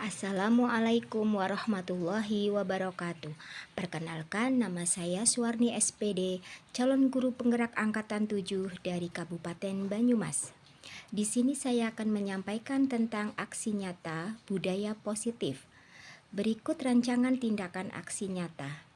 Assalamualaikum warahmatullahi wabarakatuh. Perkenalkan, nama saya Suwarni SPD, calon guru penggerak angkatan 7 dari Kabupaten Banyumas. Di sini saya akan menyampaikan tentang aksi nyata budaya positif. Berikut rancangan tindakan aksi nyata.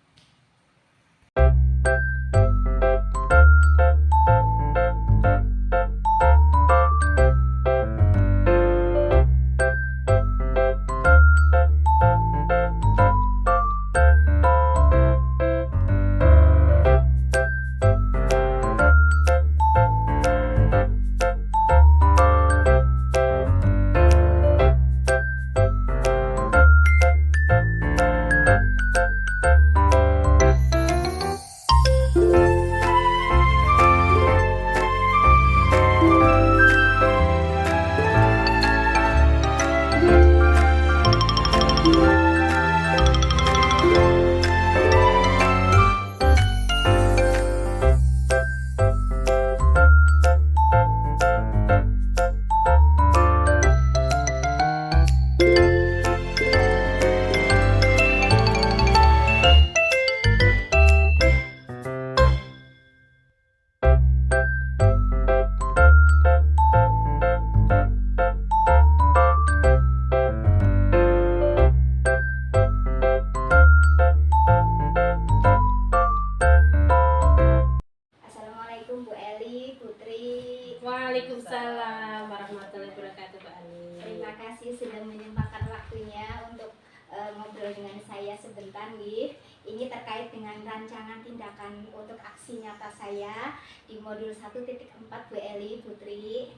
Assalamualaikum Bu Eli, Putri. Waalaikumsalam warahmatullahi wabarakatuh, Bu Ali. Terima kasih sudah menyempatkan waktunya untuk ngobrol dengan saya sebentar nih. Ini terkait dengan rancangan tindakan untuk aksi nyata saya di modul 1.4 Bu Eli, Putri.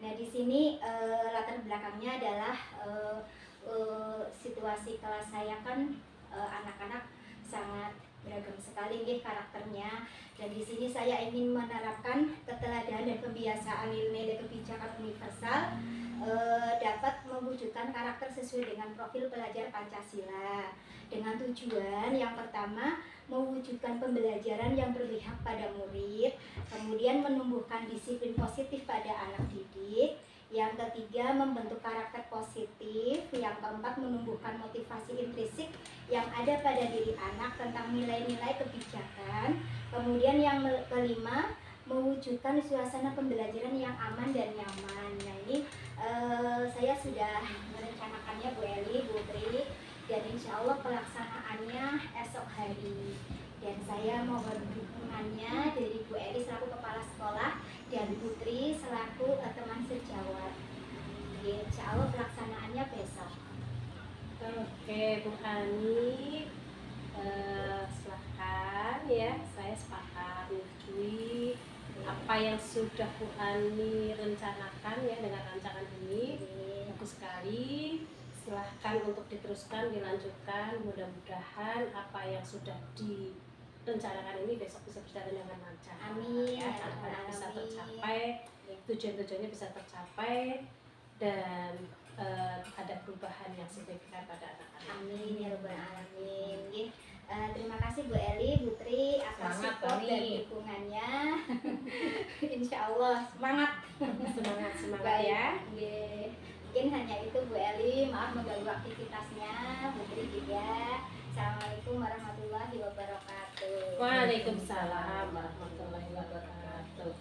Nah, di sini latar belakangnya adalah situasi kelas saya kan anak-anak sangat beragam sekali nih karakternya, dan di sini saya ingin menerapkan keteladanan dan kebiasaan nilai-nilai kebijakan universal dapat mewujudkan karakter sesuai dengan profil pelajar Pancasila, dengan tujuan yang pertama mewujudkan pembelajaran yang berpihak pada murid, kemudian menumbuhkan disiplin positif pada anak didik, yang ketiga membentuk karakter positif, yang keempat menumbuhkan motivasi intrinsik yang ada pada diri anak tentang nilai-nilai kebijakan, kemudian yang kelima mewujudkan suasana pembelajaran yang aman dan nyaman. Nah, ini saya sudah merencanakannya Bu Eli, Bu Tri, dan insya Allah pelaksanaannya esok hari. Dan saya mohon dukungannya dari Bu Eli selaku kepala sekolah dan Putri selaku teman sejawat. Insya Allah pelaksanaannya besok. Oke, Bu Hani, silahkan ya. Saya sepakat menyetujui apa yang sudah Bu Hani rencanakan ya dengan rancangan ini. Bagus sekali. Silahkan untuk diteruskan, dilanjutkan. Mudah-mudahan apa yang sudah direncanakan ini besok bisa berjalan dengan lancar. Amin. Ya, anak-anak bisa tercapai, tujuan-tujuannya bisa tercapai, dan ada perubahan yang signifikan pada anak-anak. Amin ya rabbal alamin. Terima kasih Bu Eli, Bu Tri atas support dan dukungannya. Insya Allah semangat. Semangat ya. Mungkin hanya itu Bu Eli, maaf mengganggu aktivitasnya. Bu Tri juga. Assalamualaikum warahmatullahi wabarakatuh. Waalaikumsalam warahmatullahi wabarakatuh.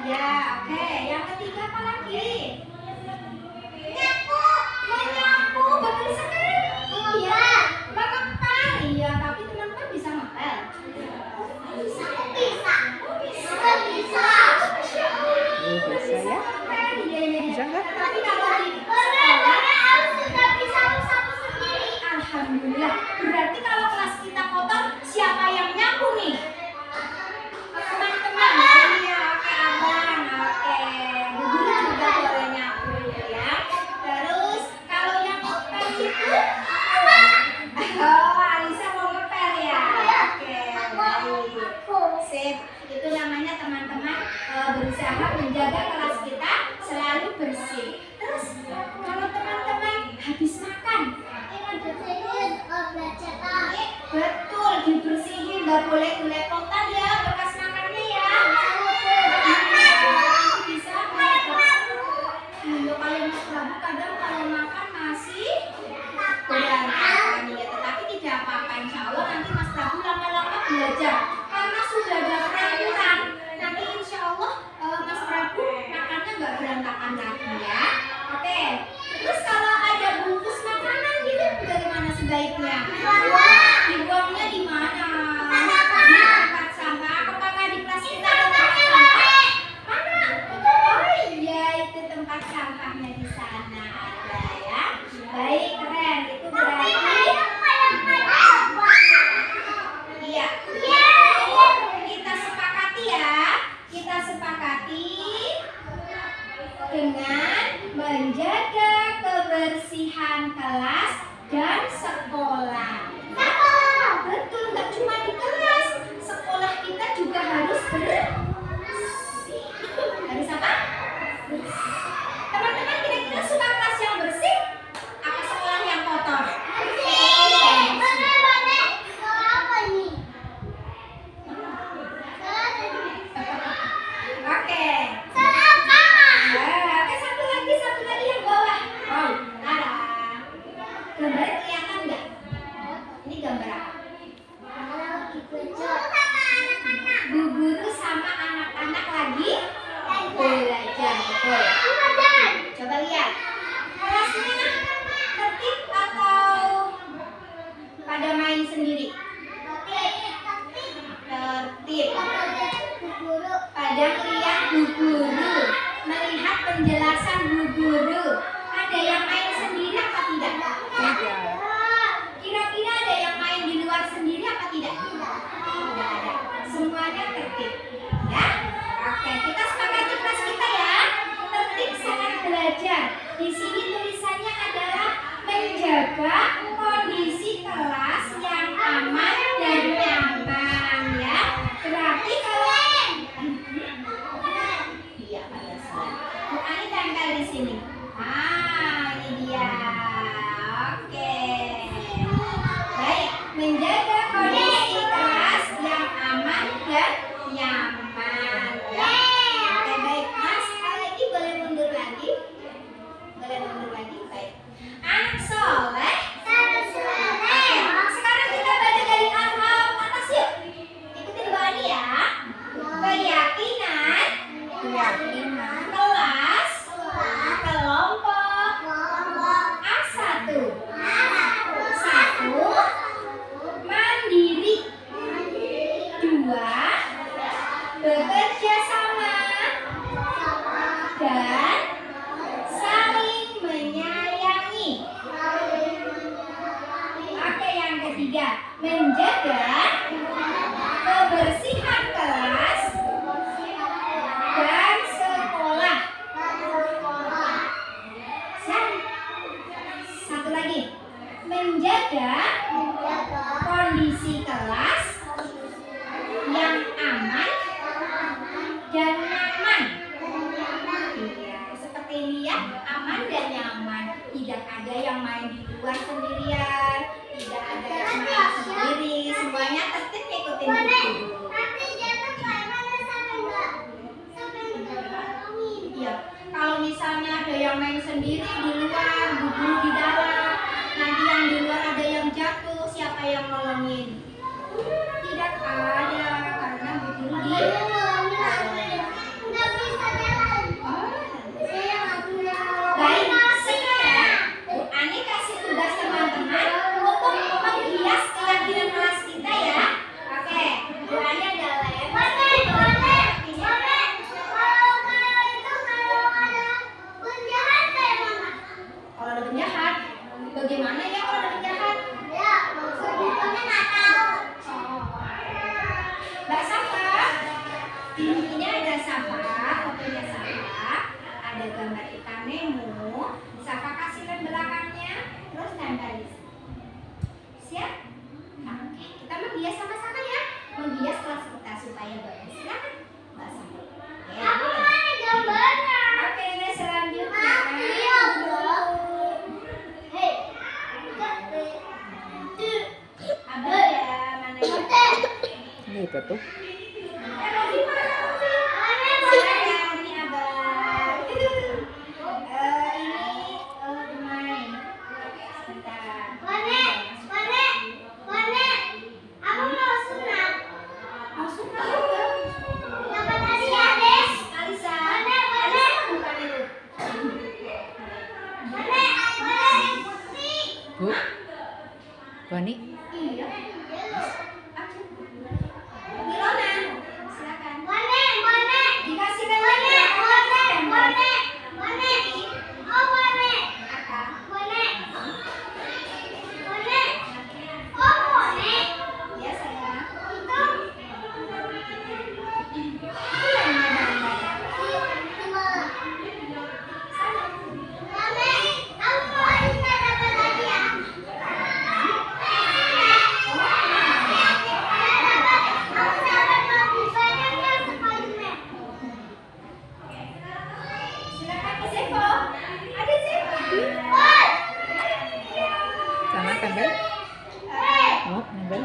Ya, oke. Yang ketiga apa lagi? Menyapu. Menyapu, betul sekali. Iya. Mengepel. Iya, tapi teman-teman bisa ngepel. Bisa. Bisa. Bisa. Bisa ya? Bisa nggak? Tapi kalau di sekolah harus sudah bisa sapu sendiri. Alhamdulillah. Berarti kalau kelas kita kotor, siapa yang nyapu nih? Teman-teman. Iya, oke abang, oke. Bu guru juga boleh nyapu ya. Terus kalau yang ngepel itu, oh Alisa mau ngepel ya. Oke, baik. Sip. Itu namanya teman-teman berusaha menjaga kelas kita selalu bersih. Terus kalau teman-teman habis makan, betul dibersihin, nggak boleh belepotan ya bekas makannya ya. Bisa kalau Mas Prabu kadang kalau makan masih berantakan ya, tetapi tidak apa-apa, insya Allah nanti Mas Prabu lama-lama belajar karena sudah ada peraturan. Nanti insya Allah Mas Prabu makannya nggak berantakan lagi ya. Oke. Terus kalau ada bungkus makanan gitu bagaimana sebaiknya? Dibuangnya di mana? Di tempat sampah. Apakah di kelas kita ada tempat sampah? Mana? Oh iya, itu tempat sampahnya di sana ada ya. Baik, keren. Itu berarti iya. Kita sepakati ya. Kita sepakati dengan menjaga kebersihan kelas dan sekolah. Betul, nggak cuma di kelas, sekolah kita juga harus bersih. Harus apa? Bersih. Teman-teman kira-kira suka kelas yang bersih? Apa sekolah yang kotor? Oke. Oke, satu lagi yang bawah. Oh, ada. Gambar kelihatan nggak? Ini gambar apa? Bu guru sama anak-anak lagi belajar, betul. Coba lihat. Kelasnya tertib atau pada main sendiri? Tertib. Pada melihat bu guru, melihat penjelasan bu guru. Ada yang main sendiri apa tidak? Tidak. Kira-kira ada yang main di luar sendiri apa tidak? Tidak ada. Semuanya tertib. Ya. Oke, kita sepakati kelas kita ya. Tertib sangat belajar. Di sini tulisannya adalah menjaga kondisi kelas yang aman dan nyaman ya. Berarti kalau iya pada saat Bu Ani tempel di sini. Ini dia. Oke. Baik, menjaga kondisi kelas yang aman dan nyaman ya. Oke, baik. Mas, lagi boleh mundur lagi? Boleh mundur lagi? Baik. Anak soleh. Oke, sekarang kita baca dari awal atas yuk. Ikutin Bu Ani ya. Keyakinan. Kelas. Kelompok. A1. Satu. Mandiri. Dua. Bekerja sama. Dan saling menyayangi. Oke, yang ketiga, menjaga kebersihan kelas dan sekolah. Satu lagi, menjaga kondisi kelas yang aman dan nyaman. Iya, seperti ini ya, aman dan nyaman. Tidak ada yang main di luar sendirian, tidak ada yang main sendiri, semuanya tertib ikutin guru. Iya, kalau misalnya ada yang main sendiri di luar, bu guru di dalam, nanti yang di luar ada yang jatuh, siapa yang nolongin? Tidak ada, karena bu guru di dalam. Siapa tuh? Silakan, ini abang. Ini bermain. Sebentar. Mau sunat juga? Alisa. Alisa bukan itu. Bu? Wani? Iya. Milona, silakan. Dikasihkan lagi ya, Aka. Ya sayang. Itu yang mana? Silakan ke Zevo. Ada Zevo. Sana tempel? Mau nempel?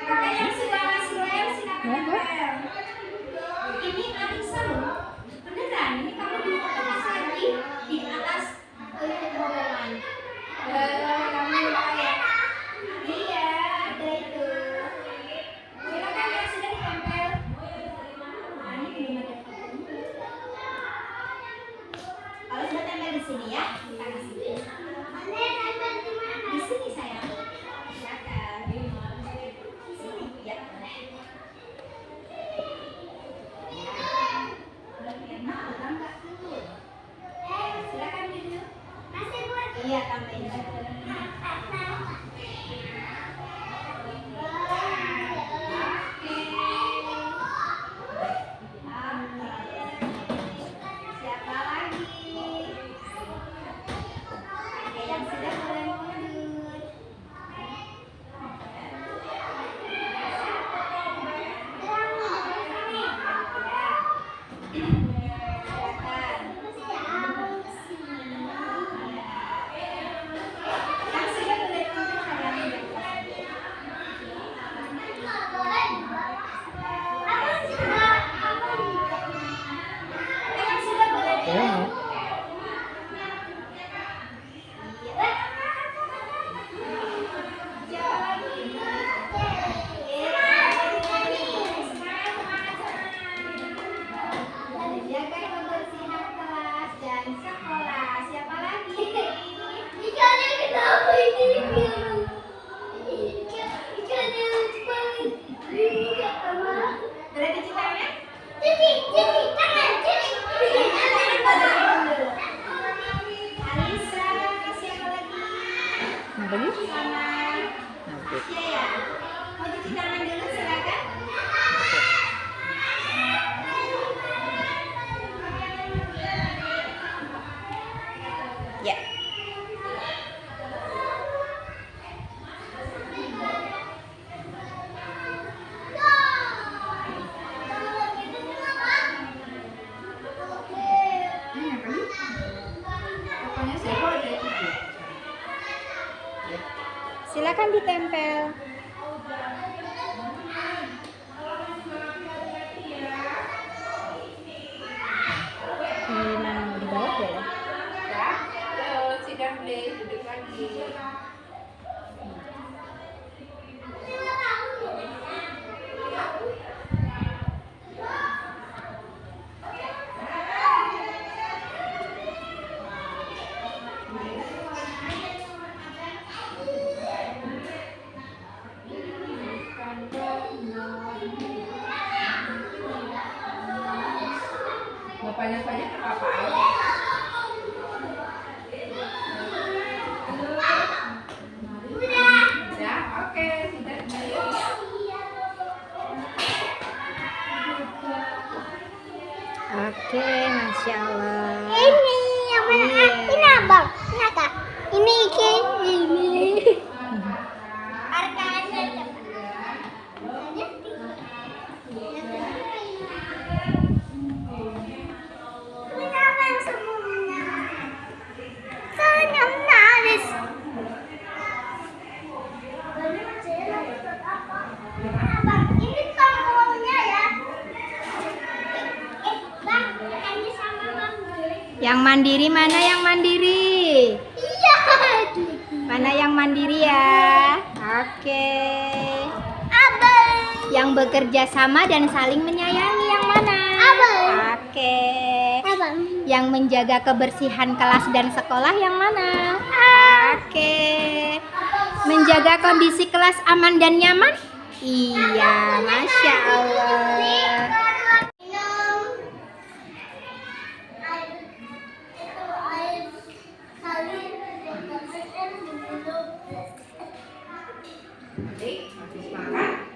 Kakak yang sudah ngasih lem, silakan Monggo. nempel. Ini Alisa loh. Beneran, ini kamu di foto pas lagi di atas terowongan. Kamu lupa ya? Iya, ada itu. Silakan yang sudah ditempel. Nah, ini belum ada fotonya. Kalau sudah tempel di sini ya, kita kasih. Di sini sayang. Silakan. Di sini ya. Silakan dulu. Iya, tambahin. Siapa lagi? Oke, yang sudah boleh mundur. Silakan. Yang sudah boleh mundur sayang. Yang sudah boleh Ya mau. Jaga kebersihan kelas dan sekolah. Siapa lagi? Boleh cuci tangan? Alisa, siapa lagi? Nempel yuk? Sama Nempel. Iya ya. Mau cuci tangan dulu silakan. Ya. Silakan ditempel. Di mana di bawah boleh? Sidang deh, duduk lagi. Bapaknya apa aja? Ya, oke, sudah. Oke, Masya Allah. Ini yang mana? Iya. Ini abang, ini kak. Ini ini. Arkanya ini apa yang semuanya? Saya nangis. Abang, ini kamu Yang mandiri mana yang mandiri? Iya. Mana yang mandiri ya? Oke. Abang. Yang bekerja sama dan saling menyayangi yang mana? Abang. Oke. Abang. Yang menjaga kebersihan kelas dan sekolah yang mana? Oke. Menjaga kondisi kelas aman dan nyaman? Iya, Masya Allah. Adik, habis makan.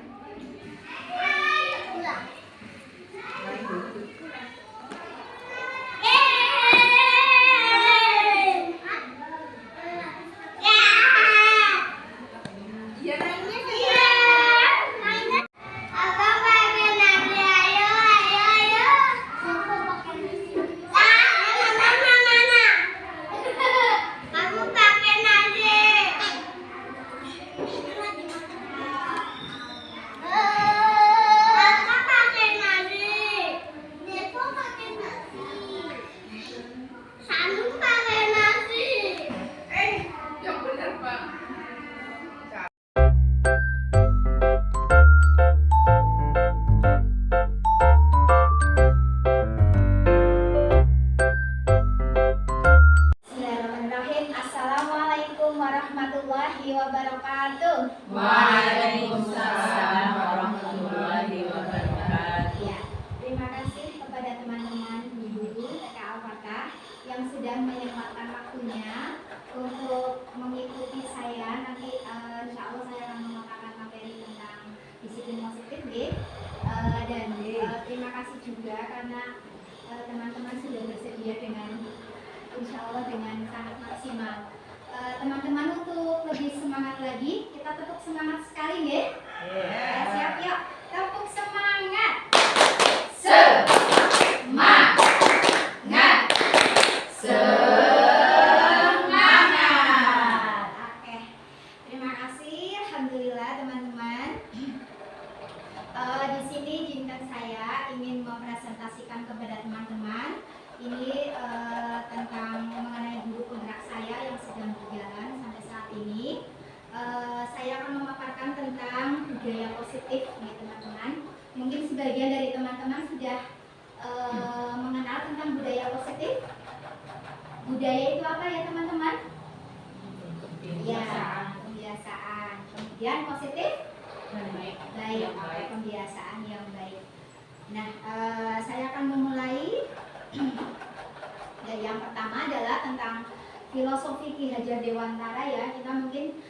Iya, Abang pakai nasi, ayo, ayo, ayo. Mana? Aku pakai nasi. Kakak pakai nasi. Depo pakai nasi. Sanu pakai nasi. yang benar, Pak. Bismillahirrahmanirrahim. Assalamualaikum warahmatullahi wabarakatuh. Waalaikumsalam warahmatullahi wabarakatuh. Ya, terima kasih kepada teman-teman guru TK Al-Fatah yang sudah menyempatkan waktunya untuk mengikuti saya. Nanti insya Allah saya akan memaparkan materi tentang disiplin positif, dan terima kasih juga karena teman-teman sudah bersedia dengan insya Allah dengan sangat maksimal. Teman-teman untuk lebih semangat lagi, kita tepuk semangat sekali ya. Siap yuk, tepuk semangat. Semangat. Semangat. Oke, terima kasih. Alhamdulillah teman-teman. Di sini izinkan saya ingin mempresentasikan kepada teman-teman ini tentang mengenai guru penggerak saya yang sedang berjalan sampai saat ini. Saya akan memaparkan tentang budaya positif nih teman-teman. Mungkin sebagian dari teman-teman sudah mengenal tentang budaya positif. Budaya itu apa ya teman-teman? Ya, kebiasaan. Kemudian positif? Baik, pembiasaan yang baik. Nah, saya akan memulai. Dan yang pertama adalah tentang filosofi Ki Hajar Dewantara ya. Kita mungkin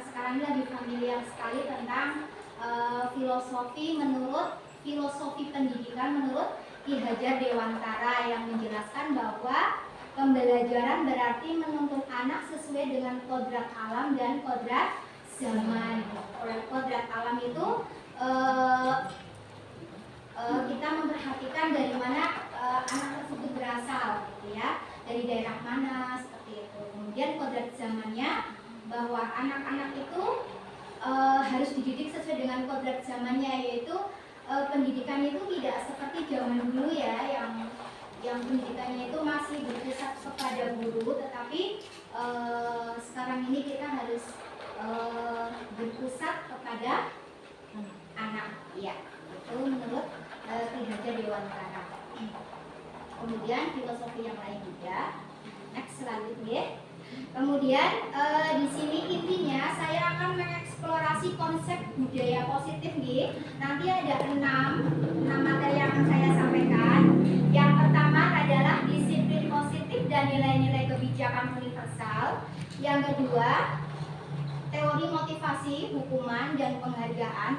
sekarang ini lebih familiar sekali tentang filosofi pendidikan menurut Ki Hajar Dewantara yang menjelaskan bahwa pembelajaran berarti menuntun anak sesuai dengan kodrat alam dan kodrat zaman. Kodrat alam itu kita memperhatikan dari mana anak tersebut berasal, gitu ya, dari daerah mana seperti itu. Kemudian kodrat zamannya bahwa anak-anak itu harus dididik sesuai dengan kodrat zamannya, yaitu pendidikan itu tidak seperti zaman dulu ya, yang pendidikannya itu masih berpusat kepada guru, tetapi sekarang ini kita harus berpusat kepada anak, ya. Itu menurut Ki Hajar Dewantara. Kemudian filosofi yang lain juga. Next selanjutnya. Kemudian di sini intinya saya akan mengeksplorasi konsep budaya positif nih. Nanti ada 6 materi yang akan saya sampaikan. Yang pertama adalah disiplin positif dan nilai-nilai kebijakan universal. Yang kedua, teori motivasi, hukuman dan penghargaan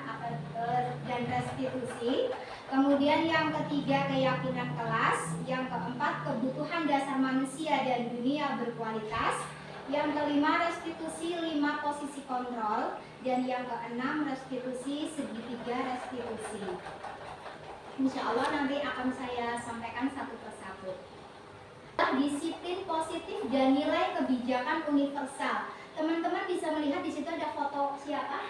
dan restitusi. Kemudian yang ketiga, keyakinan kelas. Yang keempat, kebutuhan dasar manusia dan dunia berkualitas. Yang kelima, restitusi 5 posisi kontrol. Dan yang keenam, restitusi segitiga restitusi. Insya Allah nanti akan saya sampaikan satu persatu. Disiplin positif dan nilai kebijakan universal. Teman-teman bisa melihat di situ ada foto siapa?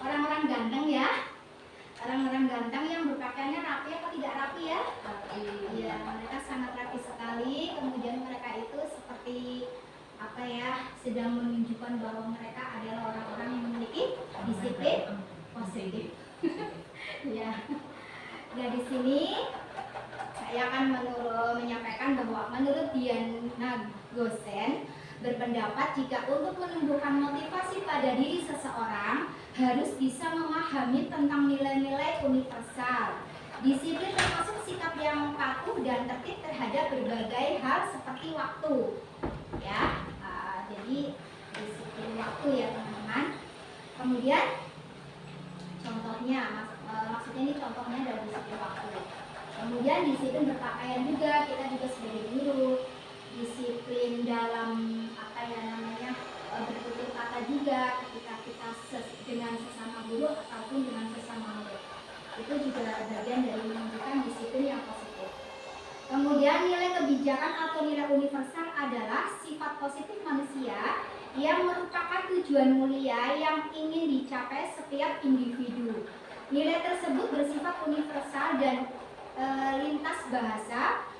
Orang-orang ganteng ya. Orang-orang ganteng yang berpakaiannya rapi atau tidak rapi ya? Iya, mereka sangat rapi sedang menunjukkan bahwa mereka adalah orang-orang yang memiliki disiplin positif. Ya. Nah, di sini saya akan menyampaikan bahwa menurut Diana Gosen berpendapat jika untuk menumbuhkan motivasi pada diri seseorang harus bisa memahami tentang nilai-nilai universal. Disiplin termasuk sikap yang patuh dan tertib terhadap berbagai hal seperti waktu. Ya, jadi disiplin waktu ya teman-teman. Kemudian contohnya, maksudnya ini contohnya dari disiplin waktu. Kemudian disiplin berpakaian juga, kita juga sebagai guru. Disiplin dalam bertutur kata juga ketika kita dengan sesama guru ataupun dengan sesama murid. Itu juga bagian dari menunjukkan disiplin yang positif. Kemudian nilai kebijakan atau nilai universal adalah sifat positif manusia yang merupakan tujuan mulia yang ingin dicapai setiap individu. Nilai tersebut bersifat universal dan lintas bahasa,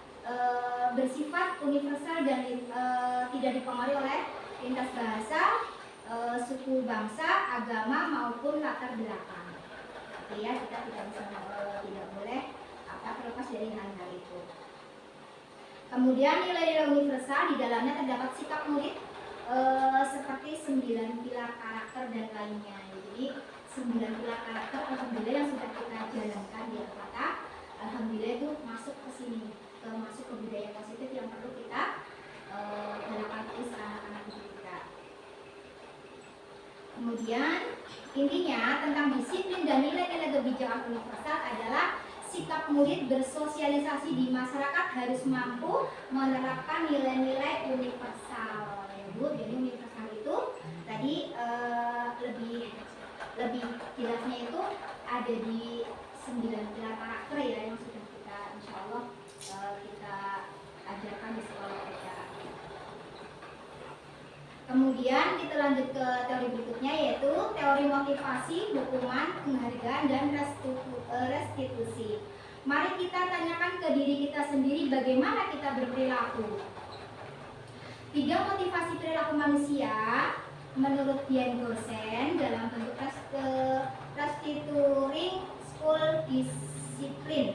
tidak dipengaruhi oleh lintas bahasa, suku bangsa, agama maupun latar belakang. Jadi ya, kita tidak boleh terlepas dari hal-hal itu. Kemudian nilai-nilai universal di dalamnya terdapat sikap murid seperti 9 pilar karakter dan lainnya. Jadi 9 pilar karakter alhamdulillah yang sudah kita jalankan di kata, alhamdulillah itu masuk ke sini, masuk ke budaya positif yang perlu kita galakkan terus anak-anak kita. Kemudian intinya tentang disiplin dan nilai-nilai kebijakan universal adalah sikap murid bersosialisasi di masyarakat harus mampu menerapkan nilai-nilai universal. Ya Bu, jadi universal itu tadi lebih jelasnya itu ada di 9 pilar karakter ya yang sudah kita insya Allah kita ajarkan di sekolah kita. Kemudian kita lanjut ke teori berikutnya yaitu teori motivasi, hukuman, penghargaan, dan restitusi. Mari kita tanyakan ke diri kita sendiri bagaimana kita berperilaku. 3 motivasi perilaku manusia menurut Diana Gosen dalam bentuk restituring school disiplin.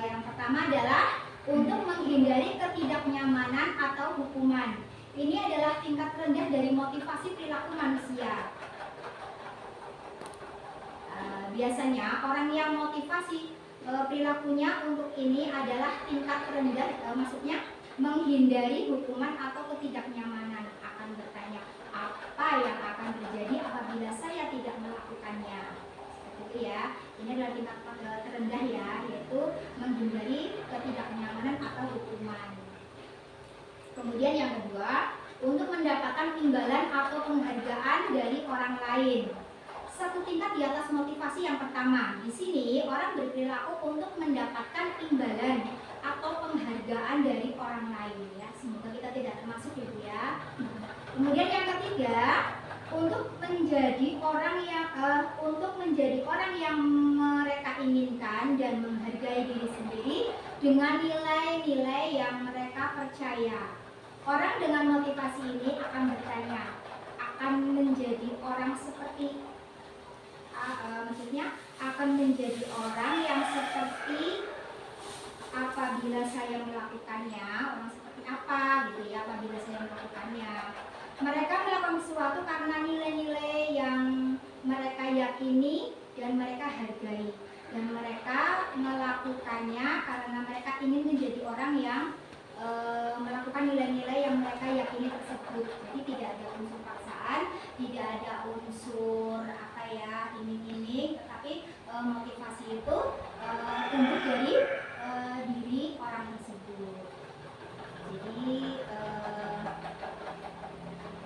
Yang pertama adalah untuk menghindari ketidaknyamanan atau hukuman. Ini adalah tingkat rendah dari motivasi perilaku manusia. Biasanya orang yang motivasi perilakunya untuk ini adalah tingkat rendah, maksudnya menghindari hukuman atau ketidaknyamanan, akan bertanya apa yang akan terjadi apabila saya tidak melakukannya. Seperti itu ya. Ini adalah tingkat terendah ya, yaitu menghindari ketidaknyamanan atau hukuman. Kemudian yang kedua, untuk mendapatkan imbalan atau penghargaan dari orang lain. Satu tingkat di atas motivasi yang pertama. Di sini orang berperilaku untuk mendapatkan imbalan atau penghargaan dari orang lain ya. Semoga kita tidak termasuk Ibu ya. Kemudian yang ketiga, untuk menjadi orang yang mereka inginkan dan menghargai diri sendiri dengan nilai-nilai yang mereka percaya. Orang dengan motivasi ini akan bertanya, akan menjadi orang seperti maksudnya akan menjadi orang yang seperti apabila saya melakukannya, orang seperti apa gitu ya apabila saya melakukannya. Mereka melakukan sesuatu karena nilai-nilai yang mereka yakini dan mereka hargai, dan mereka melakukannya karena mereka ingin menjadi orang yang melakukan nilai-nilai yang mereka yakini tersebut. Jadi tidak ada unsur paksaan, tidak ada unsur iming-iming, tetapi motivasi itu tumbuh dari diri orang tersebut. Jadi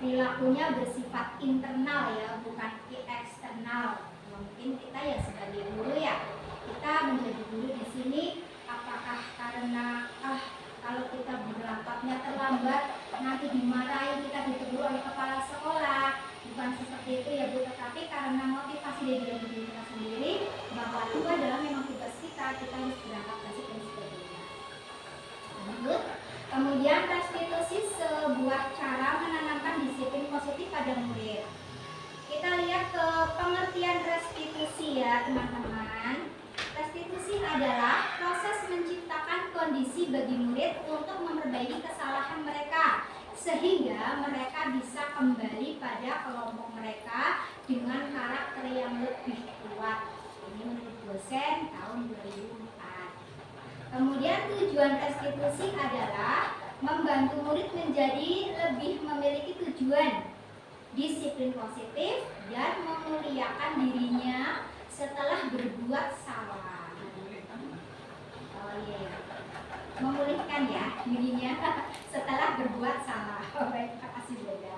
perilakunya bersifat internal ya, bukan eksternal. Mungkin kita ya sebagai guru ya, kita menjadi guru di sini apakah karena kalau kita berangkatnya terlambat nanti dimarahi, kita ditegur oleh kepala sekolah, bukan seperti itu ya Bu, tetapi karena motivasi dari diri kita sendiri bahwa itu adalah memang tugas kita harus berangkat basic dan sebagainya. Lanjut. Kemudian restitusi sebuah cara restitusi ya teman-teman. Restitusi adalah proses menciptakan kondisi bagi murid untuk memperbaiki kesalahan mereka sehingga mereka bisa kembali pada kelompok mereka dengan karakter yang lebih kuat. Ini menurut dosen tahun 2004. Kemudian tujuan restitusi adalah membantu murid menjadi lebih memiliki tujuan, disiplin positif, dan memuliakan dirinya setelah berbuat salah. Oh iya, memulihkan ya dirinya setelah berbuat salah. Baik, terima kasih Bunda.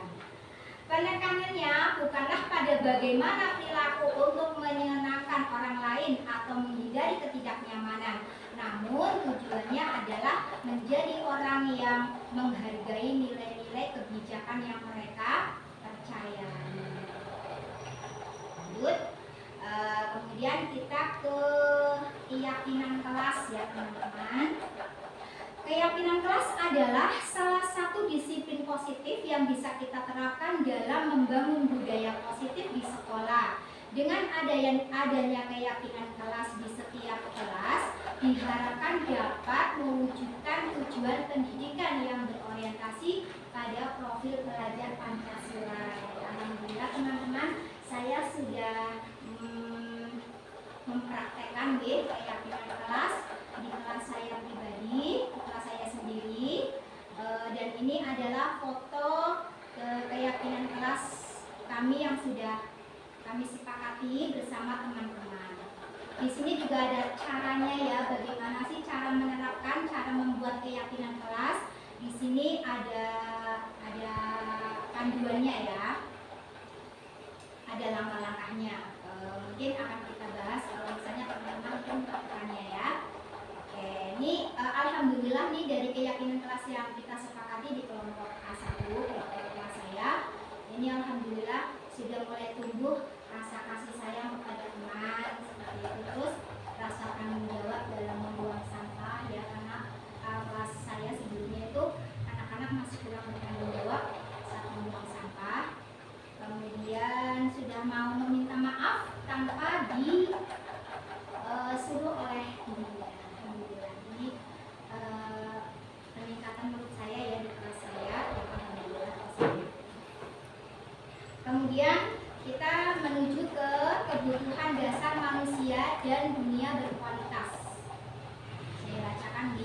Penekanannya bukanlah pada bagaimana perilaku untuk menyenangkan orang lain atau menghindari ketidaknyamanan, namun tujuannya adalah menjadi orang yang menghargai nilai-nilai kebijakan yang mereka percaya. Lanjut, kemudian kita ke keyakinan kelas ya teman-teman. Keyakinan kelas adalah salah satu disiplin positif yang bisa kita terapkan dalam membangun budaya positif di sekolah. Dengan adanya keyakinan kelas di setiap kelas, diharapkan dapat mewujudkan tujuan pendidikan yang berorientasi pada profil pelajar Pancasila. Alhamdulillah teman-teman, saya sudah mempraktekkan keyakinan kelas di kelas saya pribadi, di kelas saya sendiri, dan ini adalah foto keyakinan kelas kami yang sudah kami sepakati bersama teman-teman. Di sini juga ada caranya ya, bagaimana sih cara menerapkan, cara membuat keyakinan kelas. Di sini ada panduannya ya, ada langkah-langkahnya. Mungkin akan kita bahas kalau misalnya teman-teman mungkin melakukannya ya. Oke, ini alhamdulillah nih dari keyakinan kelas yang kita sepakati di kelompok A1, kelompok kelas saya, ini alhamdulillah sudah mulai tumbuh rasa kasih sayang kepada teman seperti itu, terus rasa tanggung jawab dalam membuang sampah ya, karena kelas saya sebelumnya itu anak-anak masih kurang bertanggung jawab saat membuang sampah. Kemudian sudah mau meminta maaf tanpa disuruh oleh dirinya. Alhamdulillah ini peningkatan menurut saya ya di kelas saya. Alhamdulillah positif. Kemudian kita menuju ke kebutuhan dasar manusia dan dunia berkualitas. Saya bacakan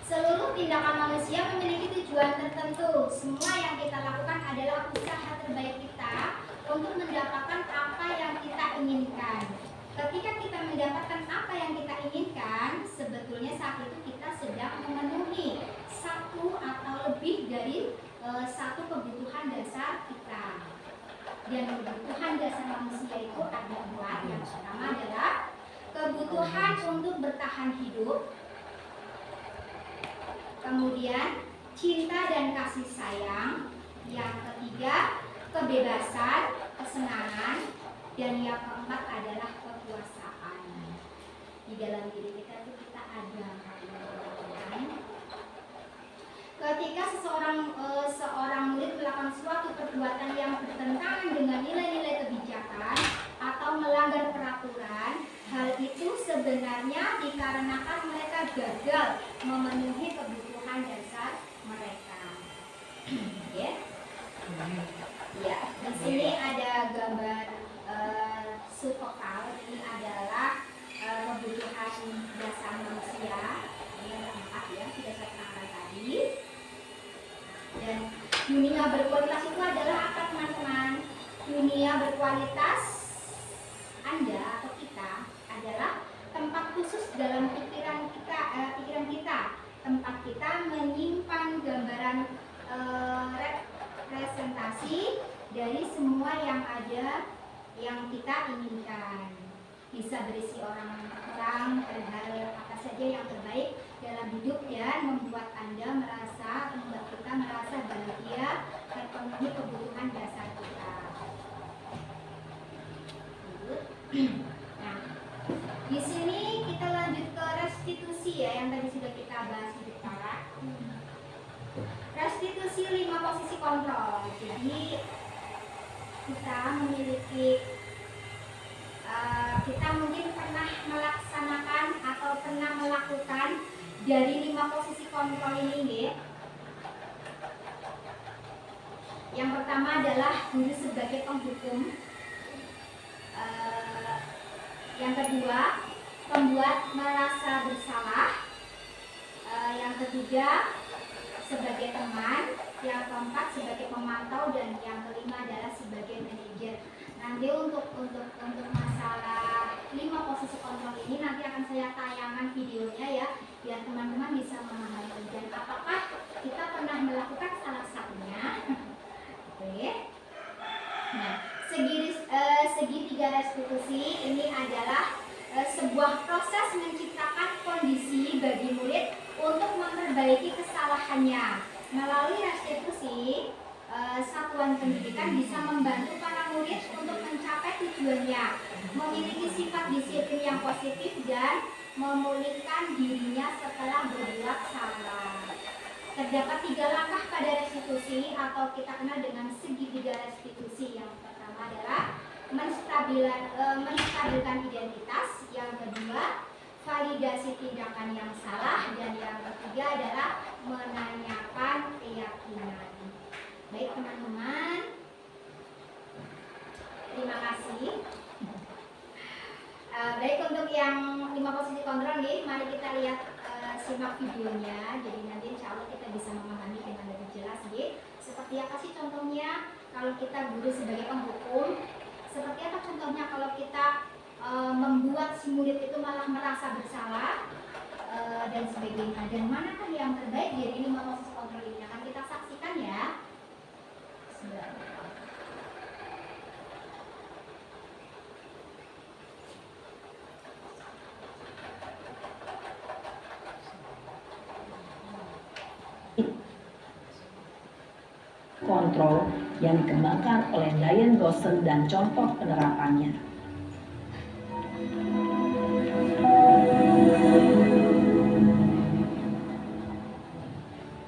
seluruh tindakan manusia memiliki tujuan tertentu. Semua yang kita lakukan adalah usaha terbaik kita untuk mendapatkan apa yang kita inginkan. Ketika kita mendapatkan apa yang kita inginkan, sebetulnya saat itu kita sedang memenuhi satu atau lebih dari satu kebutuhan dasar kita. Dan kebutuhan dasar manusia itu ada 4. Yang pertama adalah kebutuhan untuk bertahan hidup. Kemudian cinta dan kasih sayang. Yang ketiga kebebasan, kesenangan. Dan yang keempat adalah kekuasaan. Di dalam diri kita itu kita ada. Ketika seorang murid melakukan suatu perbuatan yang bertentangan dengan nilai-nilai kebijakan atau melanggar peraturan, hal itu sebenarnya dikarenakan mereka gagal memenuhi kebutuhan dasar mereka. Ya, ya. Di sini ada gambar subvokal. Ini adalah kebutuhan dasar manusia. Ini ada 4 ya, sudah saya terangkan tadi. Dan dunia berkualitas itu adalah apa teman-teman? Dunia berkualitas Anda atau kita adalah tempat khusus dalam pikiran kita, tempat kita menyimpan gambaran representasi dari semua yang ada yang kita inginkan. Bisa berisi orang-orang, hal apa saja yang terbaik dalam hidup dan membuat kita merasa bahagia terpenuhi kebutuhan dasar kita. Nah, di sini kita lanjut ke restitusi ya, yang tadi sudah kita bahas di depan. Restitusi 5 posisi kontrol. Jadi kita memiliki kita mungkin pernah melaksanakan atau pernah melakukan dari 5 posisi kontrol ini nggih. Yang pertama adalah guru sebagai penghukum. Yang kedua, pembuat merasa bersalah. Yang ketiga, sebagai teman. Yang keempat, sebagai pemantau. Dan yang kelima adalah sebagai manajer. Nanti untuk masalah 5 posisi kontrol ini nanti akan saya tayangkan videonya ya, biar teman-teman bisa memahami dan apakah kita pernah melakukan salah satunya. Oke. Nah, segitiga restitusi ini adalah sebuah proses menciptakan kondisi bagi murid untuk memperbaiki kesalahannya. Melalui restitusi, satuan pendidikan bisa membantu para murid untuk mencapai tujuannya, memiliki sifat disiplin yang positif dan memulihkan dirinya setelah berbuat salah. Terdapat 3 langkah pada restitusi atau kita kenal dengan segitiga restitusi. Yang pertama adalah menstabilkan identitas, yang kedua validasi tindakan yang salah, dan yang ketiga adalah menanyakan keyakinan. Baik teman-teman, terima kasih. Baik, untuk yang 5 posisi kontrol nih, mari kita lihat simak videonya. Jadi nanti insya Allah kita bisa memahami dengan lebih jelas nih. Seperti apa sih contohnya kalau kita guru sebagai penghukum? Seperti apa contohnya kalau kita membuat si murid itu malah merasa bersalah dan sebagainya? Dan manakah yang terbaik dari 5 posisi kontrol ini? Akan kita saksikan ya. Kontrol yang dikembangkan oleh Diane Gosson dan contoh penerapannya.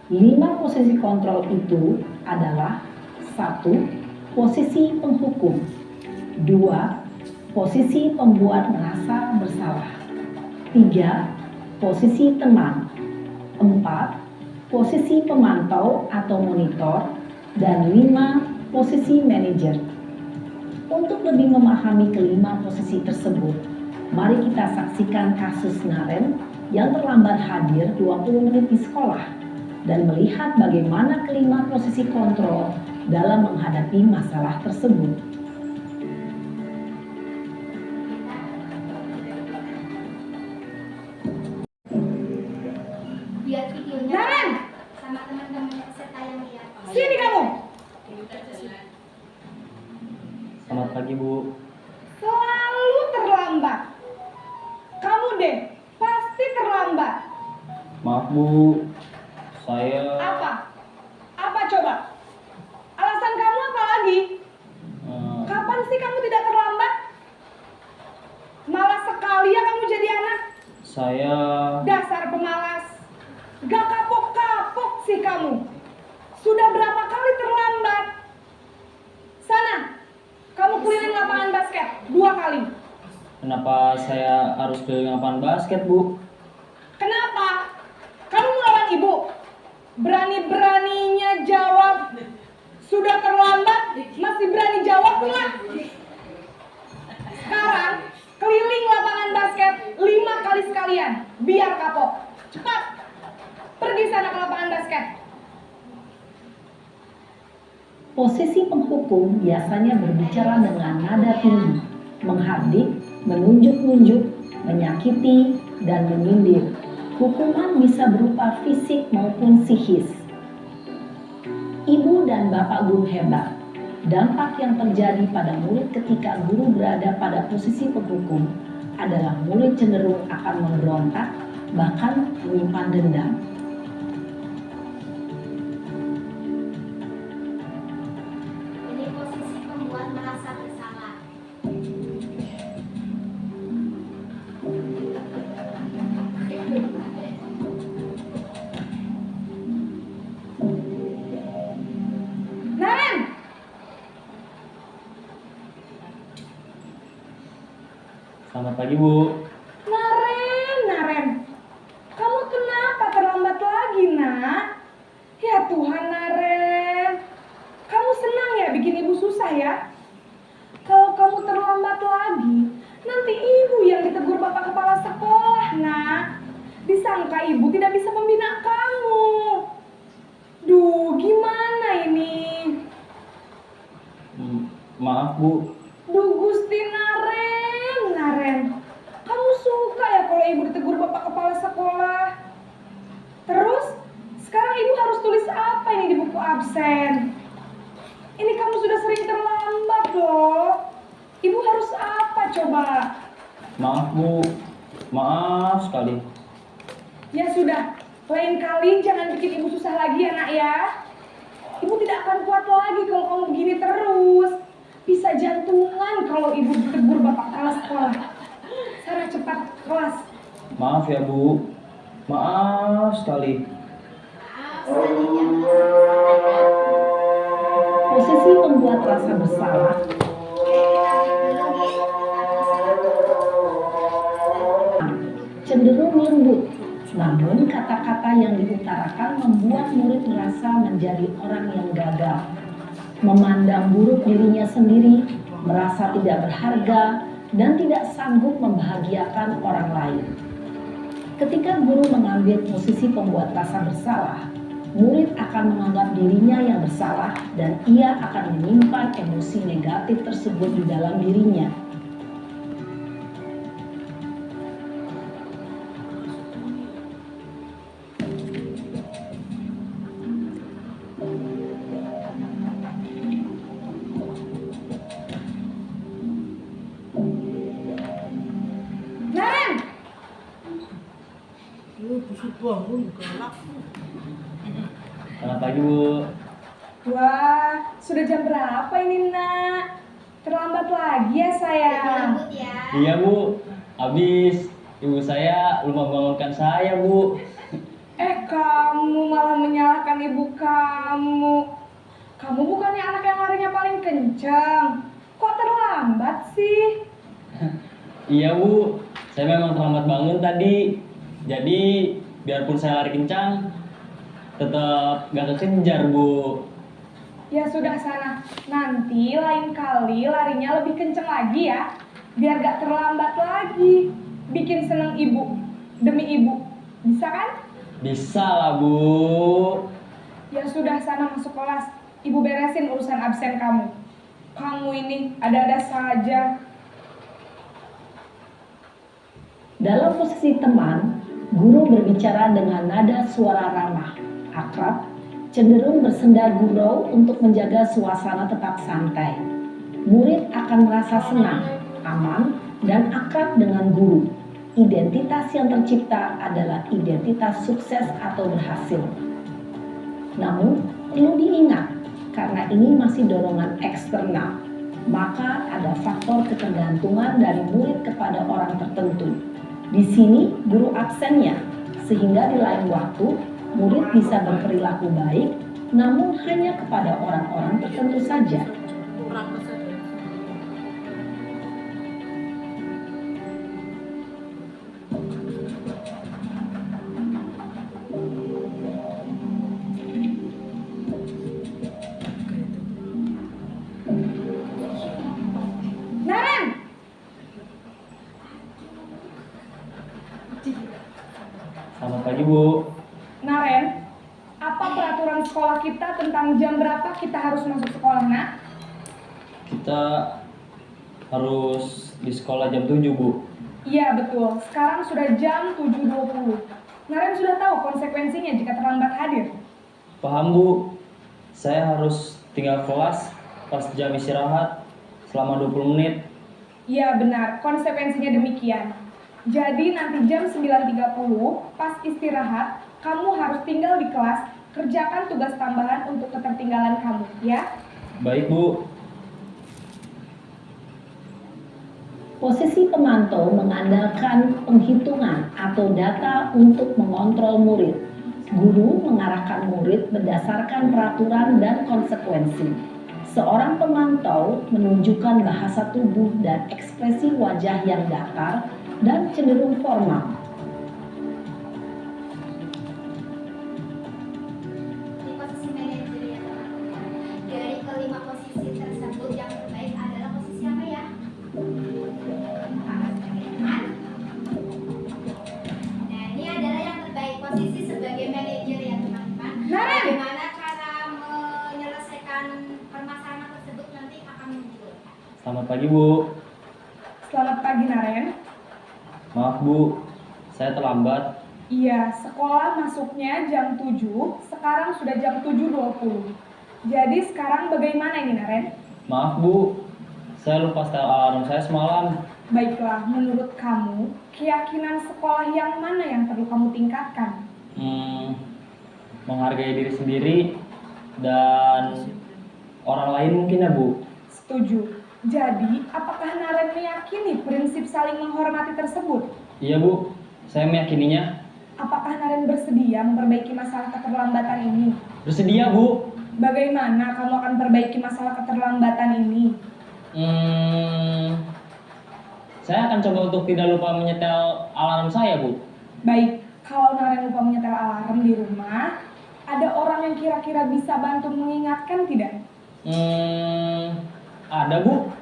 Lima posisi kontrol itu adalah: 1. Posisi penghukum. 2. Posisi pembuat merasa bersalah. 3. Posisi teman. 4. Posisi pemantau atau monitor. Dan 5. Posisi manajer. Untuk lebih memahami kelima posisi tersebut, mari kita saksikan kasus Naren yang terlambat hadir 20 menit di sekolah dan melihat bagaimana kelima posisi kontrol dalam menghadapi masalah tersebut. Lihat videonya. Naren! Sama teman-teman peserta yang lihat. Sini kamu. Selamat pagi, Bu. Selalu terlambat. Kamu deh, pasti terlambat. Maaf, Bu. Saya Apa? Apa coba? Alasan kamu apa lagi? Kapan sih kamu tidak terlambat? Malas sekali ya kamu jadi anak. saya Dasar pemalas. Gak kapok-kapok sih kamu. Sudah berapa kali terlambat? Sana, kamu keliling lapangan basket 2 kali. Kenapa saya harus keliling lapangan basket, Bu? Kenapa? Kamu melawan ibu? Berani-beraninya jawab. Sudah terlambat, masih berani jawab pula. Sekarang, keliling lapangan basket 5 kali sekalian. Biar kapok. Cepat. Pergi sana ke lapangan basket. Posisi penghukum biasanya berbicara dengan nada tinggi, menghardik, menunjuk-nunjuk, menyakiti, dan menyindir. Hukuman bisa berupa fisik maupun psikis. Ibu dan bapak guru hebat. Dampak yang terjadi pada murid ketika guru berada pada posisi penghukum adalah murid cenderung akan memberontak, bahkan menyimpan dendam. Ini posisi pembuat merasa bersalah. Naren! pagi, Bu. Naren, kamu kenapa terlambat lagi, nak? Ya Tuhan, Naren, kamu senang ya bikin ibu susah ya? Kalau kamu terlambat lagi, nanti ibu yang ditegur bapak kepala sekolah, nak. Disangka ibu tidak bisa membina kamu. Duh, gimana ini? Maaf, Bu. Duh, Gusti Naren. Kamu suka ya kalau ibu ditegur bapak kepala sekolah? Terus, sekarang ibu harus tulis apa ini di buku absen? Ini kamu sudah sering terlambat loh. Ibu harus apa coba? Maaf, Bu. Maaf sekali. Ya sudah, lain kali jangan bikin ibu susah lagi ya, nak ya. Ibu tidak akan kuat lagi kalau kamu begini terus. Bisa jantungan kalau ibu ditegur bapak kepala sekolah. Sana cepat kelas. Maaf ya, Bu. Maaf sekali. Posisi pembuat rasa bersalah cenderung lembut, namun kata-kata yang diutarakan membuat murid merasa menjadi orang yang gagal, memandang buruk dirinya sendiri, merasa tidak berharga, dan tidak sanggup membahagiakan orang lain. Ketika guru mengambil posisi pembuat rasa bersalah, murid akan menganggap dirinya yang bersalah dan ia akan menyimpan emosi negatif tersebut di dalam dirinya. Naren! Selamat pagi, Bu. Wah, sudah jam berapa ini, nak? Terlambat lagi ya, sayang. Rambut ya. Iya, Bu. Habis ibu saya lupa bangunkan saya, Bu. Kamu malah menyalahkan ibu kamu. Kamu bukannya anak yang larinya paling kencang. Kok terlambat sih? Iya, Bu. Saya memang terlambat bangun tadi. Jadi, biarpun saya lari kencang, tetap gak kekejar, Bu. Ya sudah sana. Nanti lain kali larinya lebih kencang lagi ya. Biar gak terlambat lagi. Bikin seneng ibu. Demi ibu. Bisa kan? Bisa lah, Bu. Ya sudah sana masuk kelas. Ibu beresin urusan absen kamu. Kamu ini ada-ada saja. Dalam posisi teman, guru berbicara dengan nada suara ramah, akrab, cenderung bersenda gurau untuk menjaga suasana tetap santai. Murid akan merasa senang, aman, dan akrab dengan guru. Identitas yang tercipta adalah identitas sukses atau berhasil. Namun, perlu diingat, karena ini masih dorongan eksternal, maka ada faktor ketergantungan dari murid kepada orang tertentu. Di sini guru absennya, sehingga di lain waktu murid bisa berperilaku baik, namun hanya kepada orang-orang tertentu saja. Naren! Selamat pagi, Bu. Naren, apa peraturan sekolah kita tentang jam berapa kita harus masuk sekolah, nak? Kita harus di sekolah jam 7, Bu. Iya betul, sekarang sudah jam 7.20. Naren sudah tahu konsekuensinya jika terlambat hadir. Paham, Bu. Saya harus tinggal kelas pas jam istirahat selama 20 menit. Iya benar, konsekuensinya demikian. Jadi nanti jam 9.30 pas istirahat, kamu harus tinggal di kelas, kerjakan tugas tambahan untuk ketertinggalan kamu, ya? Baik, Bu. Posisi pemantau mengandalkan penghitungan atau data untuk mengontrol murid. Guru mengarahkan murid berdasarkan peraturan dan konsekuensi. Seorang pemantau menunjukkan bahasa tubuh dan ekspresi wajah yang datar dan cenderung formal. Di posisi manajer ya teman-teman. Dari kelima posisi tersebut yang terbaik adalah posisi apa ya? Nah, ini adalah yang terbaik posisi sebagai manajer ya teman-teman. Naren! Bagaimana cara menyelesaikan permasalahan tersebut nanti akan muncul. Selamat pagi Bu. Selamat pagi Naren. Maaf Bu, saya terlambat. Iya, sekolah masuknya jam 7, sekarang sudah jam 7.20. Jadi sekarang bagaimana ini Naren? Maaf Bu, saya lupa setel alarm saya semalam. Baiklah, menurut kamu, keyakinan sekolah yang mana yang perlu kamu tingkatkan? Menghargai diri sendiri dan orang lain mungkin ya Bu. Setuju. Jadi, apakah Naren meyakini prinsip saling menghormati tersebut? Iya Bu, saya meyakininya. Apakah Naren bersedia memperbaiki masalah keterlambatan ini? Bersedia Bu. Bagaimana kamu akan perbaiki masalah keterlambatan ini? Saya akan coba untuk tidak lupa menyetel alarm saya Bu. Baik, kalau Naren lupa menyetel alarm di rumah, ada orang yang kira-kira bisa bantu mengingatkan tidak? Ada Bu,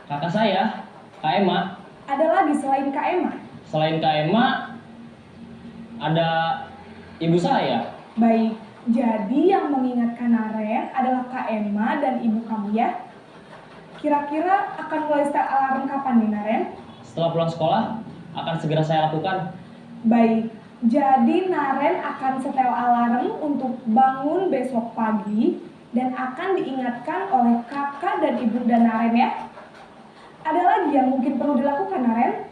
kakak saya, Kak Emma. Ada lagi selain Kak Emma? Selain Kak Emma, ada ibu saya. Baik, jadi yang mengingatkan Naren adalah Kak Emma dan ibu kamu ya? Kira-kira akan mulai start alarm kapan nih Naren? Setelah pulang sekolah, akan segera saya lakukan. Baik, jadi Naren akan setel alarm untuk bangun besok pagi dan akan diingatkan oleh kakak dan ibunda Naren ya. Ada lagi yang mungkin perlu dilakukan Naren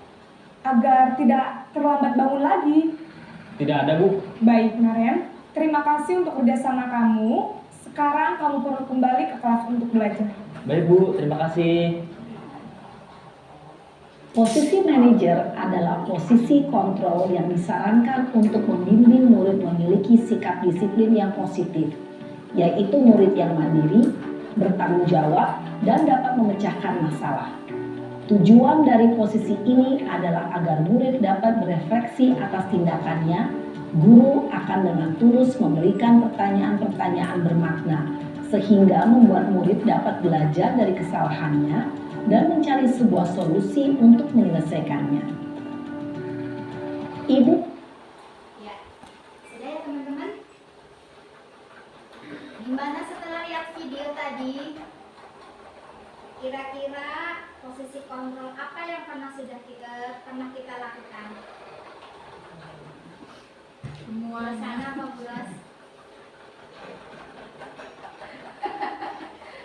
agar tidak terlambat bangun lagi? Tidak ada Bu. Baik Naren, terima kasih untuk kerjasama kamu. Sekarang kamu perlu kembali ke kelas untuk belajar. Baik Bu, terima kasih. Posisi manajer adalah posisi kontrol yang disarankan untuk membimbing murid memiliki sikap disiplin yang positif, yaitu murid yang mandiri, bertanggung jawab, dan dapat memecahkan masalah. Tujuan dari posisi ini adalah agar murid dapat berefleksi atas tindakannya. Guru akan dengan tulus memberikan pertanyaan-pertanyaan bermakna, sehingga membuat murid dapat belajar dari kesalahannya dan mencari sebuah solusi untuk menyelesaikannya. Ibu, Ya, sudah ya teman-teman. Gimana setelah lihat video tadi? Kira-kira posisi kontrol apa yang pernah kita lakukan? Sana apa Bulas?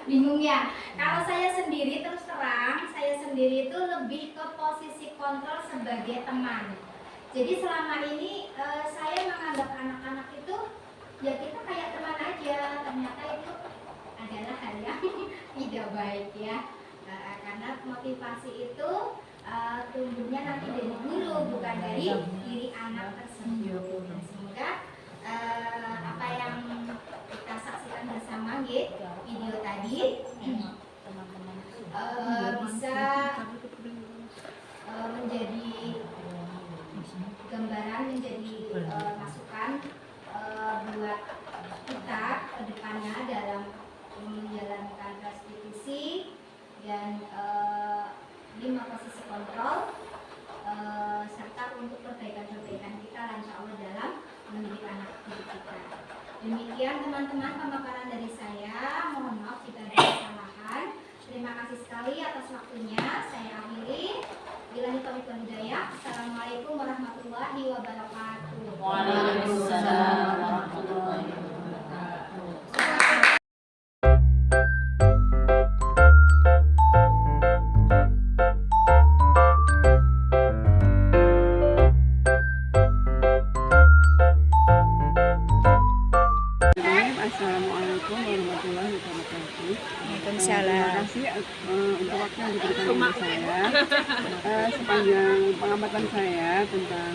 Bingung ya? Kalau saya sendiri terus terang, saya sendiri itu lebih ke posisi kontrol sebagai teman. Jadi selama ini saya menganggap anak-anak itu ya kita kayak teman aja. Ternyata itu adalah hal yang tidak baik ya. Karena motivasi itu tumbuhnya nanti dari guru bukan dari diri anak tersebut. Dan semoga apa yang kita saksikan bersama video tadi bisa menjadi gambaran, menjadi masukan buat kita ke depannya dalam menjalankan restitusi dan 5 posisi kontrol serta untuk perbaikan-perbaikan kita insya Allah dalam mendidik anak didik kita. Demikian teman-teman pemaparan dari saya. Mohon maaf jika ada kesalahan. Terima kasih sekali atas waktunya. Saya akhiri. Billahi taufiq wal hidayah. Assalamualaikum warahmatullahi wabarakatuh. Waalaikumsalam warahmatullahi wabarakatuh. Assalamualaikum warahmatullahi wabarakatuh. Terima kasih untuk waktu yang diberikan kepada saya. Sepanjang pengamatan saya tentang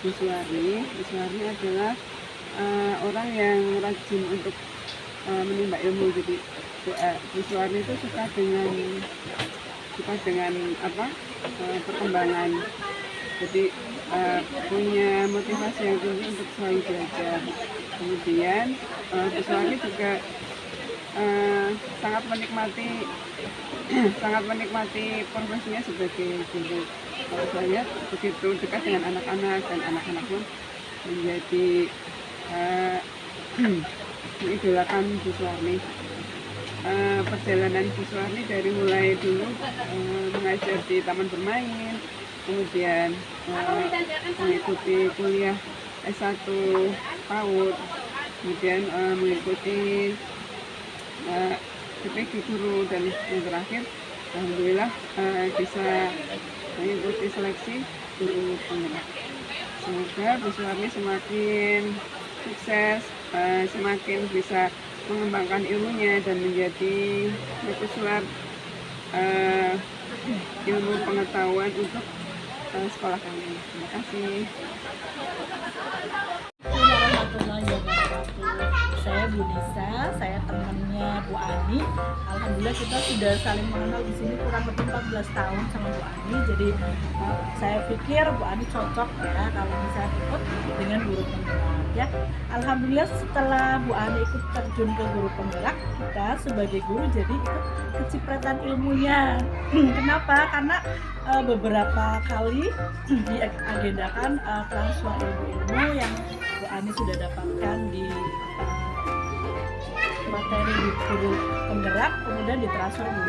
Bu Suwarni adalah orang yang rajin untuk menimba ilmu. Jadi Bu Suwarni itu suka dengan perkembangan. Jadi punya motivasi yang tinggi untuk selalu belajar. Kemudian Bu Suwarni juga sangat menikmati profesinya sebagai guru. Kalau saya lihat begitu dekat dengan anak-anak dan anak-anak pun menjadi mengidolakan Bu Suwarni. Perjalanan Bu Suwarni dari mulai dulu mengajar di taman bermain, kemudian mengikuti kuliah S1 PAUD, kemudian mengikuti PPG guru, dan yang terakhir alhamdulillah bisa mengikuti seleksi guru penggerak. Semoga Bu Suwarni semakin sukses, semakin bisa mengembangkan ilmunya dan menjadi mercusuar ilmu pengetahuan untuk sekolah kami. Terima kasih. Warahmatullahi wabarakatuh. Saya Bu Nisa, saya temannya Bu Ani. Alhamdulillah kita sudah saling mengenal di sini kurang lebih 14 tahun sama Bu Ani. Jadi saya pikir Bu Ani cocok ya kalau misalnya ikut dengan guru penggerak ya. Alhamdulillah setelah Bu Ani ikut terjun ke guru penggerak, kita sebagai guru jadi ikut kecipratan ilmunya. Kenapa? Karena beberapa kali diagendakan transfer ilmu-ilmu yang Bu Ani sudah dapatkan di materi di guru penggerak, kemudian ditransfer di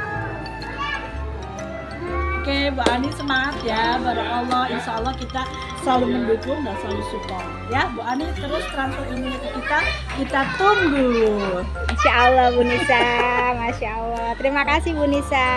Oke, Bu Ani semangat ya, barakallah. Insya Allah kita selalu mendukung dan selalu support ya. Bu Ani terus transfer ilmunya ke kita tunggu. Masya Allah Bu Nisa, Masya Allah. Terima kasih Bu Nisa.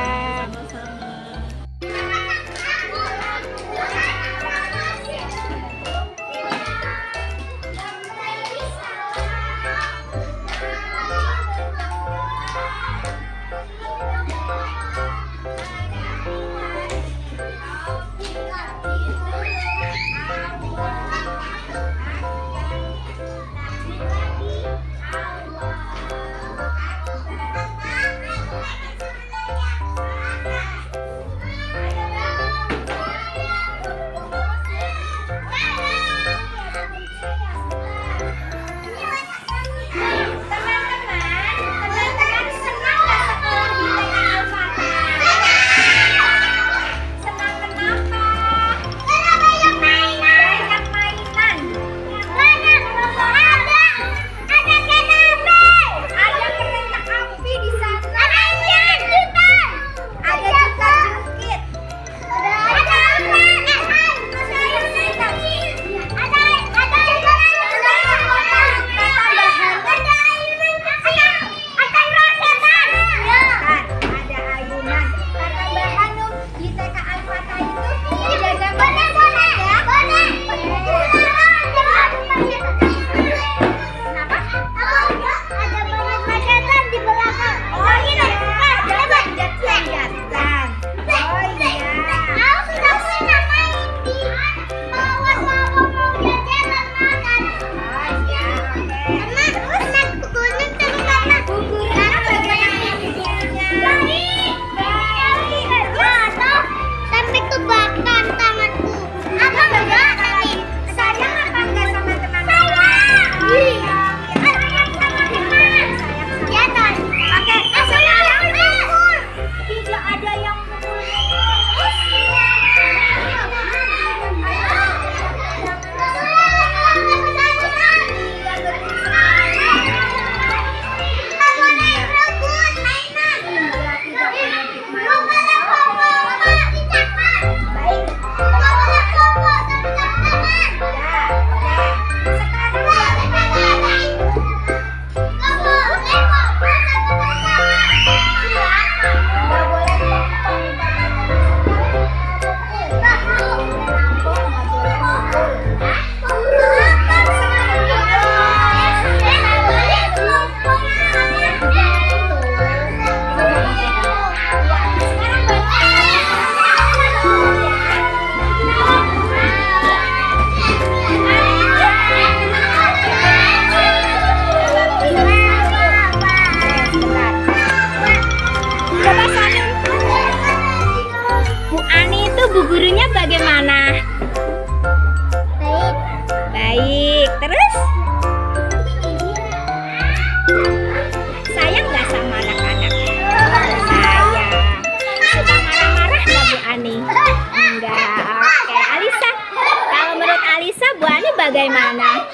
bagaimana?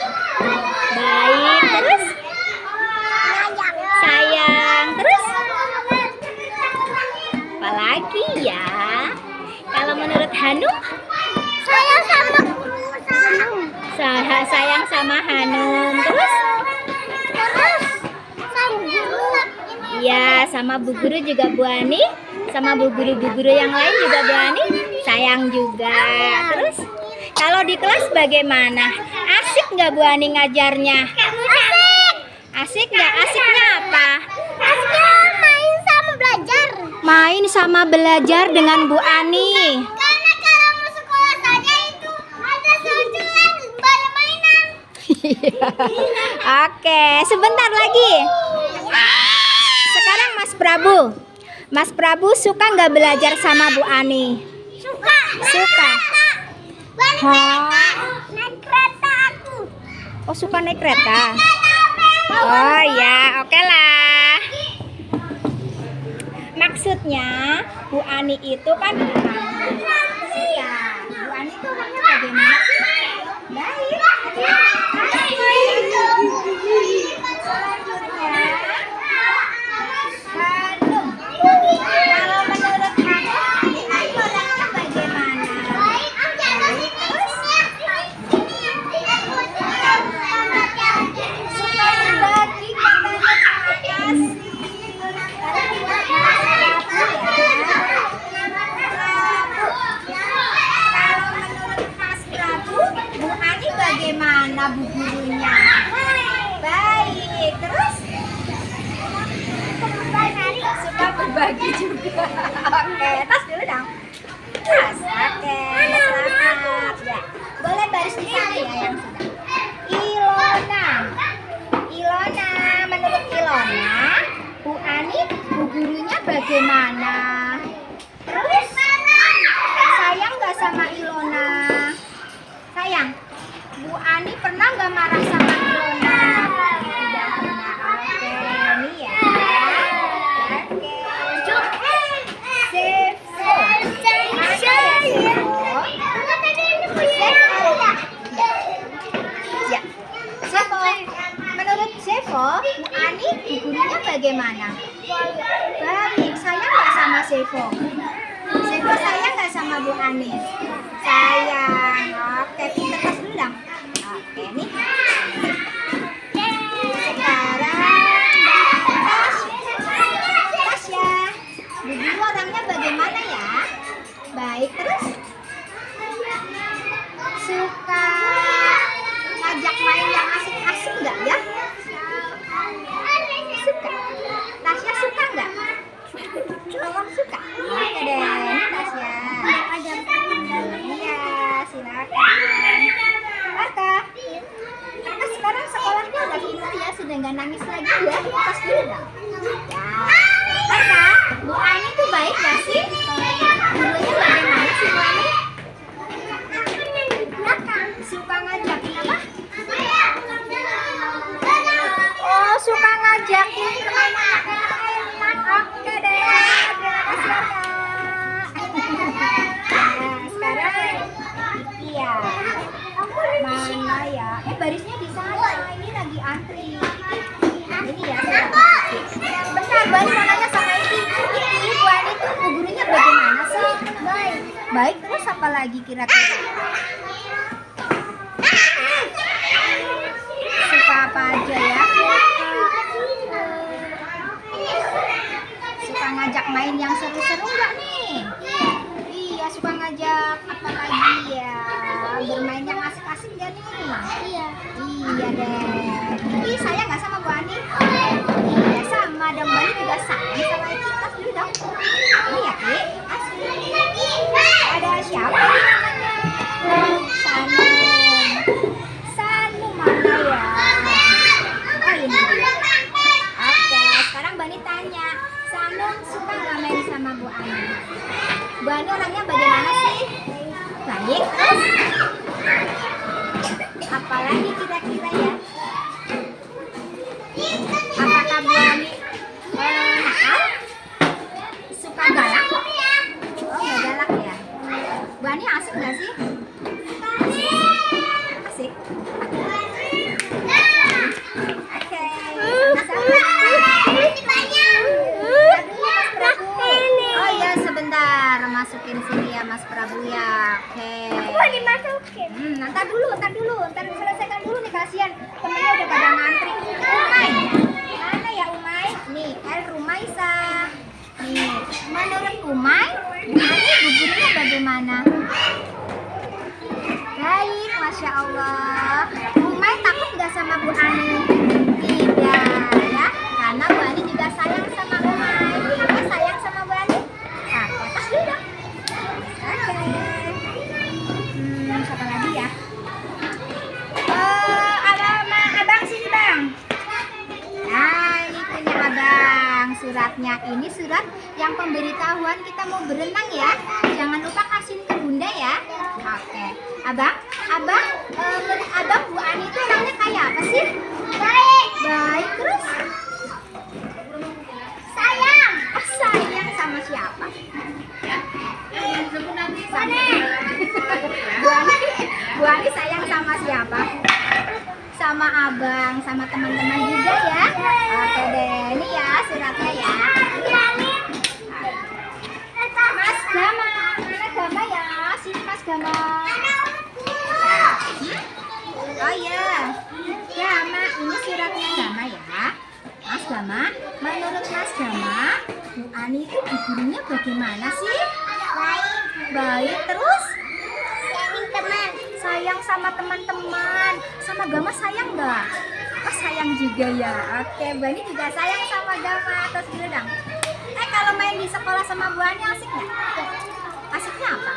Baik, terus? Sayang, terus? Apalagi ya? Kalau menurut Hanum? Sayang sama Hanum. Sayang sama Hanum, terus? Sama guru. Iya, sama Bu Guru juga Bu Ani. Sama Bu Guru yang lain juga Bu Ani. Sayang juga. Terus? Kalau di kelas bagaimana? Asik nggak Bu Ani ngajarnya? Asik. Asik nggak? Asiknya apa? Asiknya main sama belajar. Main sama belajar dengan Bu Ani. Karena kalau mau sekolah saja itu ada saja banyak mainan. Oke, sebentar lagi. Sekarang Mas Prabu suka nggak belajar sama Bu Ani? Suka. Suka. Naik kereta aku. Oh, suka naik kereta? Oh ya, oke lah. Maksudnya Bu Ani itu kan iya, Bu Ani itu orangnya bagaimana sih? Baik. Hanum. Kalau menurut Hanum, Bu Ani orangnya bagaimana? Suka berbagi katanya, terima Bu Ani bagaimana Bu gurunya? Baik, terus? Suka berbagi juga. Oke, tas dulu dong. Tas, oke, selamat ya. Boleh baris di sana ya yang sudah. Ilona, menurut Ilona, Bu Ani, Bu gurunya bagaimana? Terus? Sayang nggak sama Ilona? Sayang, Bu Ani pernah nggak marah sama Ilona? Tidak pernah. Oke, ini ya. Oke. Sefo. Mana ya Sefo? Ya. Sefo. Menurut Sefo, Bu Ani, Bu gurunya bagaimana? Baik. Sayang nggak sama Sefo? Sefo sayang nggak sama Bu Ani? Sayang. Oke, pinter tas dulu dong. Oke, nih. Sekarang tas ya. Bu guru orangnya bagaimana ya? Baik, terus? Suka ngajak main yang asik-asik nggak ya? Suka. Tasya suka nggak? Suka. Oke deh, ini Tasya. Iya, silakan. Arka sekarang sekolahnya udah pintar ya, sudah nggak nangis lagi ya. Tas dulu dong. Ya. Arka, Bu Ani tuh baik gak sih? Gurunya bagaimana sih Bu Ani? Suka ngajakin apa? Oh, suka ngajakin permainan enak. Oke deh, terima kasih ya Kak. Nah, sekarang iya. Mana ya? Barisnya di sana. Ini lagi antri. Ini ya. Bentar, Bu Ani mau nanya sama Iki. Bu Ani tuh Bu gurunya bagaimana sih? Baik. Baik, terus apa lagi kira-kira? Suka apa aja ya? Suka ngajak main yang seru-seru nggak nih? Iya, suka ngajak apa lagi ya? Bermain yang asik-asik nggak nih? Iya. Iya deh. Ih, sayang nggak sama Bu Ani? Iya, sama dong. Bu Ani juga sayang sama Iki. Tas dulu dong. Ini ya, Ki. Ada siapa namanya? Sanum mana ya? Oh, ini dia. Oke, sekarang Bu Ani tanya, Sanum suka nggak main sama Bu Ani? Bu Ani orangnya bagaimana sih? Baik, terus? Apalagi kira-kira ya? Mas Prabu ya. Oke. Mau dimasukin. Ntar dulu, ntar selesaikan dulu nih, kasihan temennya udah pada ngantri. Umay, mana ya Umay? Nih, El Rumaisa. Nih, menurut Umay, ini buburnya bagaimana? Baik, Masya Allah. Umay takut nggak sama Bu Ani? Tidak ya, karena Bu Ani juga sayang sama Umay. Apa sayang sama Bu Ani? Nah, atas dulu dong. Oke. Siapa lagi ya? Ada abang sini bang. Nah, ini punya abang suratnya. Ini surat yang pemberitahuan kita mau berenang ya. Jangan lupa kasihin ke bunda ya. Oke, abang, menurut abang Bu Ani itu orangnya kayak apa sih? Baik, terus? Sayang. Oh, sayang sama siapa? Bu Ani sayang sama siapa? Sama abang, sama teman-teman juga ya. Oke deh, ini ya suratnya ya. Mas Gama, mana Gama ya? Sini Mas Gama. Oh iya, Gama, ini suratnya Gama ya. Mas Gama, menurut Mas Gama, Bu Ani itu gurunya bagaimana sih? Baik, terus? Sayang sama teman-teman. Sama Gama sayang nggak? Oh, sayang juga ya. Oke, Bu Ani juga sayang sama Gama. Terus dulu dong. Kalau main di sekolah sama Bu Ani asik nggak? Asiknya apa?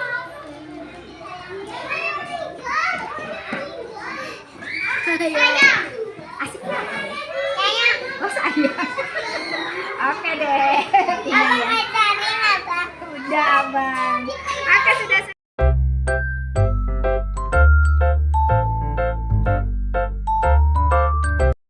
Sayang. Asiknya apa? Sayang. Oh, sayang. Oke deh. Abang ajarin apa? Udah, Abang.